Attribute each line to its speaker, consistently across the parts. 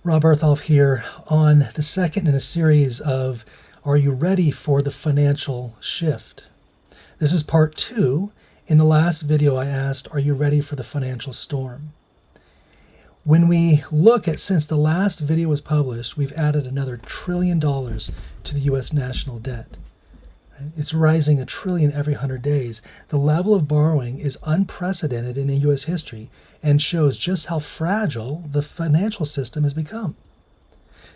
Speaker 1: Rob Bartholf here on the second in a series of Are You Ready for the Financial Shift? This is part 2. In the last video I asked, are you ready for the financial storm? When we look at since the last video was published, we've added another $1 trillion to the U.S. national debt. It's rising $1 trillion every 100 days. The level of borrowing is unprecedented in U.S. history and shows just how fragile the financial system has become.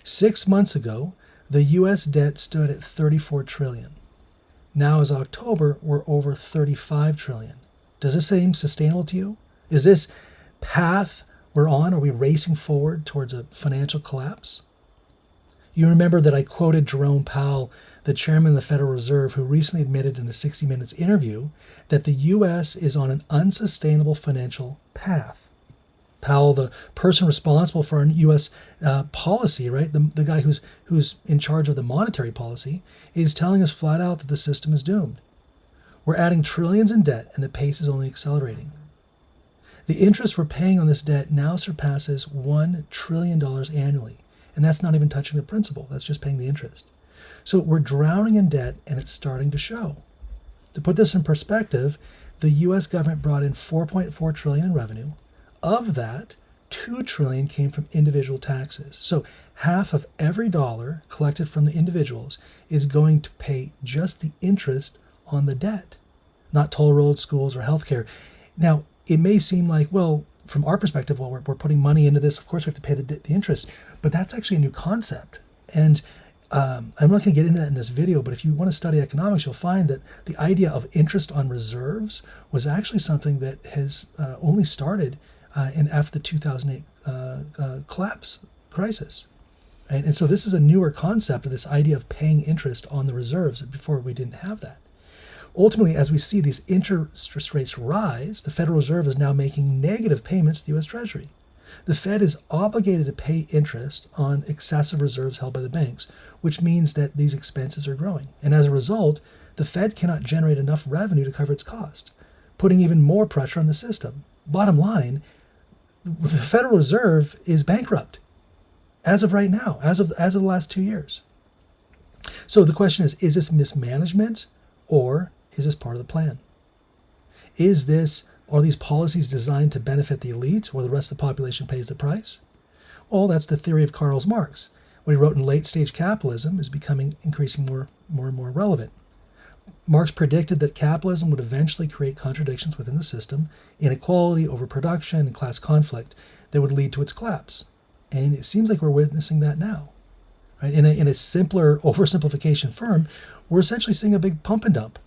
Speaker 1: 6 months ago, the U.S. debt stood at $34 trillion. Now, as October, we're over $35 trillion. Does this seem sustainable to you? Is this path we're on, are we racing forward towards a financial collapse? You remember that I quoted Jerome Powell, the chairman of the Federal Reserve, who recently admitted in a 60 Minutes interview that the U.S. is on an unsustainable financial path. Powell, the person responsible for U.S. policy, right, the guy who's in charge of the monetary policy, is telling us flat out that the system is doomed. We're adding trillions in debt, and the pace is only accelerating. The interest we're paying on this debt now surpasses $1 trillion annually, and that's not even touching the principal. That's just paying the interest. So we're drowning in debt, and it's starting to show. To put this in perspective, the U.S. government brought in $4.4 trillion in revenue. Of that, $2 trillion came from individual taxes. So half of every dollar collected from the individuals is going to pay just the interest on the debt, not toll roads, schools, or healthcare. Now, it may seem like, well, from our perspective, well, we're putting money into this. Of course, we have to pay the interest, but that's actually a new concept. And I'm not going to get into that in this video, but if you want to study economics, you'll find that the idea of interest on reserves was actually something that has only started after the 2008 collapse crisis. Right? And so this is a newer concept of this idea of paying interest on the reserves. Before, we didn't have that. Ultimately, as we see these interest rates rise, the Federal Reserve is now making negative payments to the U.S. Treasury. The Fed is obligated to pay interest on excessive reserves held by the banks, which means that these expenses are growing. And as a result, the Fed cannot generate enough revenue to cover its cost, putting even more pressure on the system. Bottom line, the Federal Reserve is bankrupt as of right now, as of the last 2 years. So the question is this mismanagement, or is this part of the plan? Are these policies designed to benefit the elites while the rest of the population pays the price? Well, that's the theory of Karl Marx. What he wrote in Late Stage Capitalism is becoming increasingly more and more relevant. Marx predicted that capitalism would eventually create contradictions within the system, inequality, overproduction, and class conflict that would lead to its collapse. And it seems like we're witnessing that now. Right? In a simpler oversimplification firm, we're essentially seeing a big pump and dump.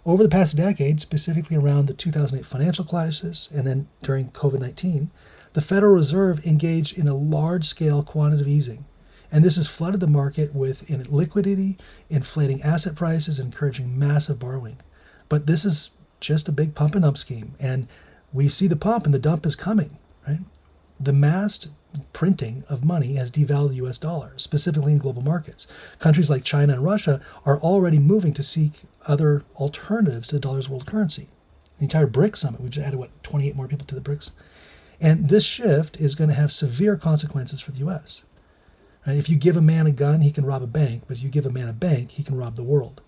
Speaker 1: Over the past decade, specifically around the 2008 financial crisis and then during COVID-19, the Federal Reserve engaged in a large-scale quantitative easing. And this has flooded the market with liquidity, inflating asset prices, and encouraging massive borrowing. But this is just a big pump and dump scheme. And we see the pump and the dump is coming. Right? The mass printing of money has devalued the U.S. dollar, specifically in global markets. Countries like China and Russia are already moving to seek other alternatives to the dollar's world currency. The entire BRICS summit, we just added, 28 more people to the BRICS. And this shift is going to have severe consequences for the U.S. Right? If you give a man a gun, he can rob a bank, but if you give a man a bank, he can rob the world.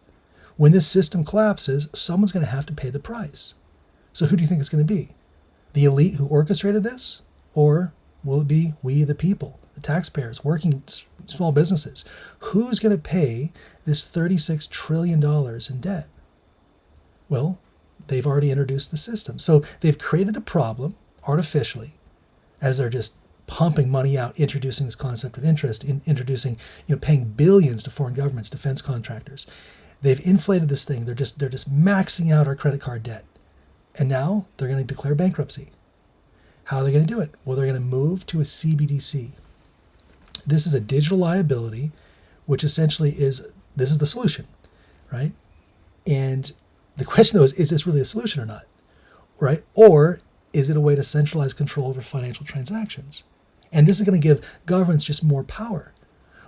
Speaker 1: When this system collapses, someone's going to have to pay the price. So who do you think it's going to be? The elite who orchestrated this? Or will it be we, the people, the taxpayers, working small businesses? Who's going to pay this $36 trillion in debt? Well, they've already introduced the system. So they've created the problem artificially as they're just pumping money out, introducing this concept of interest, introducing, paying billions to foreign governments, defense contractors. They've inflated this thing. They're just maxing out our credit card debt. And now they're going to declare bankruptcy. How are they going to do it? Well, they're going to move to a CBDC. This is a digital liability, which essentially this is the solution, right? And the question, though, is this really a solution or not, right? Or is it a way to centralize control over financial transactions? And this is going to give governments just more power.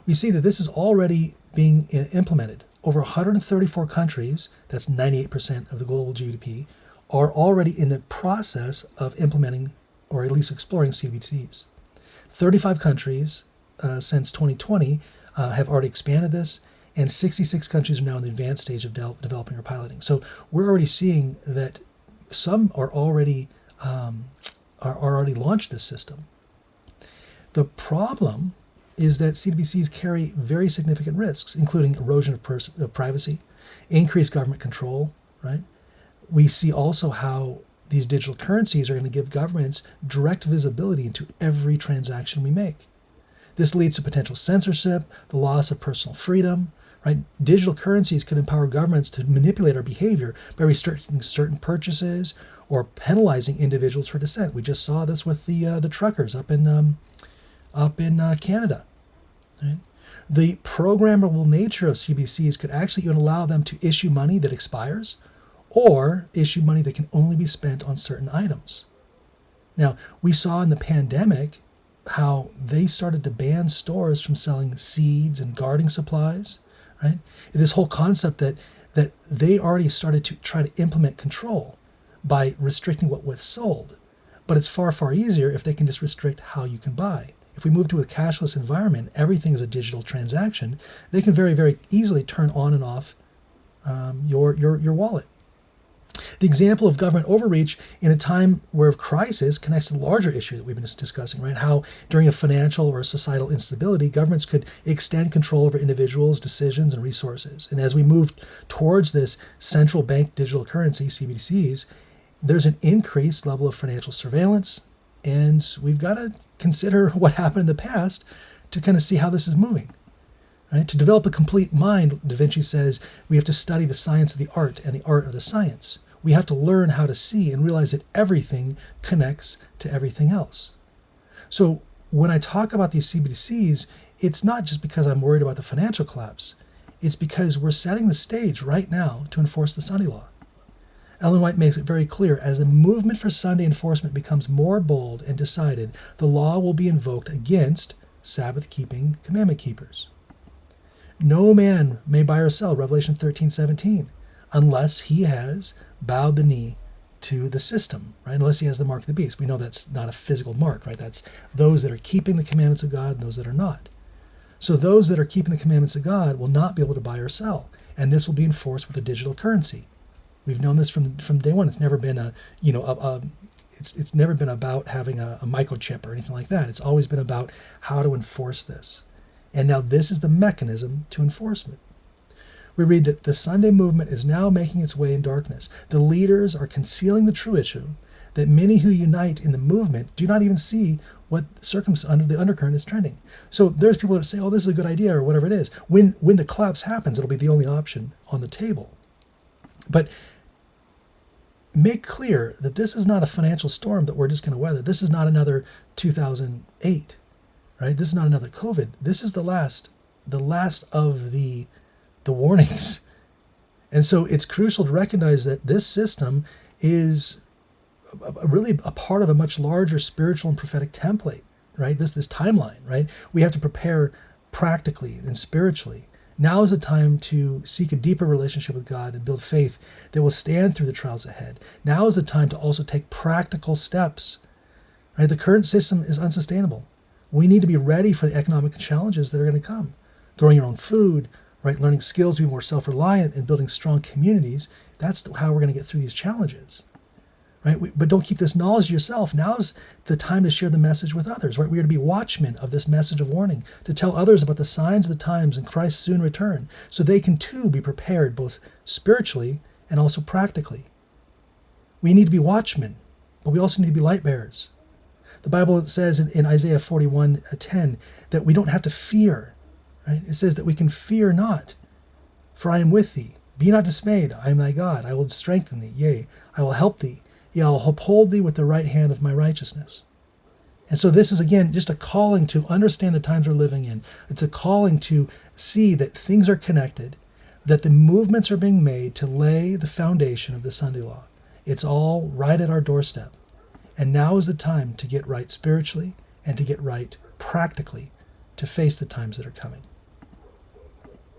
Speaker 1: We see that this is already being implemented. Over 134 countries, that's 98% of the global GDP, are already in the process of implementing or at least exploring CBDCs. 35 countries since 2020 have already expanded this, and 66 countries are now in the advanced stage of developing or piloting. So we're already seeing that some are already launched this system. The problem is that CBDCs carry very significant risks, including erosion of privacy, increased government control, right? We see also how these digital currencies are going to give governments direct visibility into every transaction we make. This leads to potential censorship, the loss of personal freedom, right? Digital currencies could empower governments to manipulate our behavior by restricting certain purchases or penalizing individuals for dissent. We just saw this with the truckers up in Canada. Right? The programmable nature of CBDCs could actually even allow them to issue money that expires or issue money that can only be spent on certain items. Now, we saw in the pandemic how they started to ban stores from selling seeds and gardening supplies, right? This whole concept that they already started to try to implement control by restricting what was sold. But it's far, far easier if they can just restrict how you can buy. If we move to a cashless environment, everything is a digital transaction, they can very, very easily turn on and off your wallet. The example of government overreach in a time where of crisis connects to the larger issue that we've been discussing, right? How during a financial or societal instability, governments could extend control over individuals, decisions, and resources. And as we move towards this central bank digital currency, CBDCs, there's an increased level of financial surveillance, and we've got to consider what happened in the past to kind of see how this is moving. Right? To develop a complete mind, Da Vinci says, we have to study the science of the art and the art of the science. We have to learn how to see and realize that everything connects to everything else. So when I talk about these CBDCs, it's not just because I'm worried about the financial collapse. It's because we're setting the stage right now to enforce the Sunday law. Ellen White makes it very clear, as the movement for Sunday enforcement becomes more bold and decided, the law will be invoked against Sabbath-keeping commandment keepers. No man may buy or sell, Revelation 13:17, unless he has bowed the knee to the system, right? Unless he has the mark of the beast. We know that's not a physical mark, right? That's those that are keeping the commandments of God and those that are not. So those that are keeping the commandments of God will not be able to buy or sell, and this will be enforced with a digital currency. We've known this from day one. It's never been it's never been about having a microchip or anything like that. It's always been about how to enforce this. And now this is the mechanism to enforcement. We read that the Sunday movement is now making its way in darkness. The leaders are concealing the true issue, that many who unite in the movement do not even see what under the undercurrent is trending. So there's people that say, oh, this is a good idea or whatever it is. When the collapse happens, it'll be the only option on the table. But make clear that this is not a financial storm that we're just going to weather. This is not another 2008, right? This is not another COVID. This is the last of the warnings. And so it's crucial to recognize that this system is really a part of a much larger spiritual and prophetic template, right? This timeline, right? We have to prepare practically and spiritually. Now is the time to seek a deeper relationship with God and build faith that will stand through the trials ahead. Now is the time to also take practical steps, right? The current system is unsustainable. We need to be ready for the economic challenges that are going to come. Growing your own food, right? Learning skills to be more self-reliant and building strong communities. That's how we're going to get through these challenges, right? But don't keep this knowledge to yourself. Now is the time to share the message with others, right? We are to be watchmen of this message of warning, to tell others about the signs of the times and Christ's soon return, so they can too be prepared both spiritually and also practically. We need to be watchmen, but we also need to be light bearers. The Bible says in Isaiah 41:10 that we don't have to fear, right? It says that we can fear not, for I am with thee. Be not dismayed, I am thy God. I will strengthen thee, yea, I will help thee. Yea, I will uphold thee with the right hand of my righteousness. And so this is, again, just a calling to understand the times we're living in. It's a calling to see that things are connected, that the movements are being made to lay the foundation of the Sunday law. It's all right at our doorstep. And now is the time to get right spiritually and to get right practically to face the times that are coming.